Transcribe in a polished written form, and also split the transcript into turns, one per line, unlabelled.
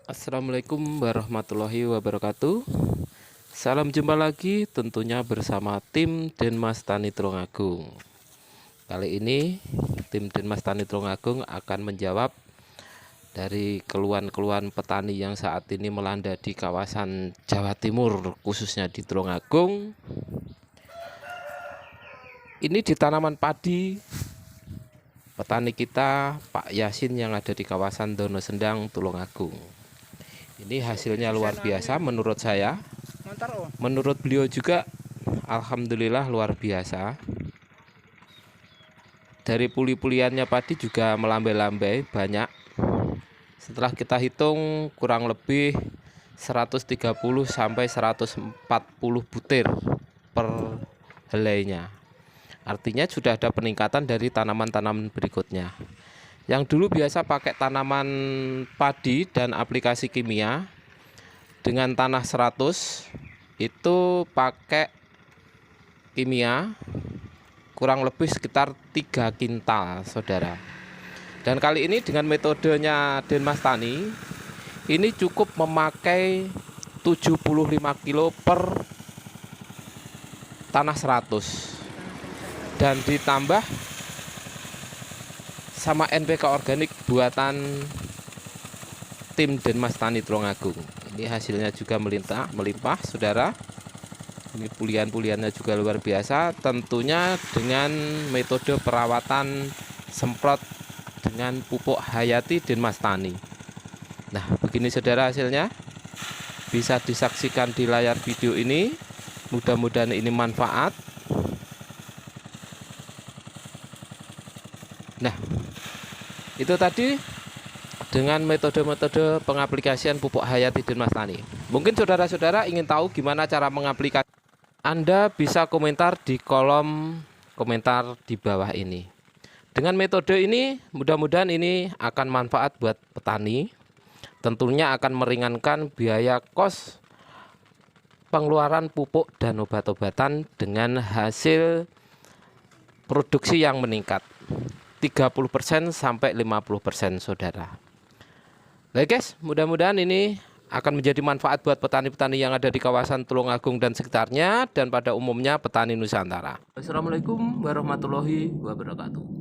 Assalamualaikum warahmatullahi wabarakatuh. Salam jumpa lagi tentunya bersama tim Denmas Tani Tulungagung. Kali ini tim Denmas Tani Tulungagung akan menjawab dari keluhan-keluhan petani yang saat ini melanda di kawasan Jawa Timur, khususnya di Tulungagung. Ini di tanaman padi petani kita Pak Yasin yang ada di kawasan Dono Sendang, Tulungagung. Ini hasilnya luar biasa menurut saya. Menurut beliau juga alhamdulillah luar biasa. Dari puli-puliannya padi juga melambai-lambai banyak. Setelah kita hitung kurang lebih 130 sampai 140 butir per helainya. Artinya sudah ada peningkatan dari tanaman-tanaman berikutnya. Yang dulu biasa pakai tanaman padi dan aplikasi kimia dengan tanah 100 itu pakai kimia kurang lebih sekitar 3 kintal, saudara. Dan kali ini dengan metodenya Denmas Tani ini cukup memakai 75 kilo per tanah 100 dan ditambah sama NPK organik buatan tim Denmas Tani Tulungagung. Ini hasilnya juga melimpah, saudara. Ini pulian-puliannya juga luar biasa. Tentunya dengan metode perawatan semprot dengan pupuk hayati Denmas Tani. Nah, begini saudara hasilnya. Bisa disaksikan di layar video ini. Mudah-mudahan ini manfaat. Nah, itu tadi dengan metode-metode pengaplikasian pupuk hayati Denmas Tani. Mungkin saudara-saudara ingin tahu gimana cara mengaplikasi. Anda bisa komentar di kolom komentar di bawah ini. Dengan metode ini mudah-mudahan ini akan manfaat buat petani. Tentunya akan meringankan biaya kos pengeluaran pupuk dan obat-obatan dengan hasil produksi yang meningkat 30% sampai 50%, saudara. Baik guys, mudah-mudahan ini akan menjadi manfaat buat petani-petani yang ada di kawasan Tulungagung dan sekitarnya dan pada umumnya petani Nusantara. Assalamualaikum warahmatullahi wabarakatuh.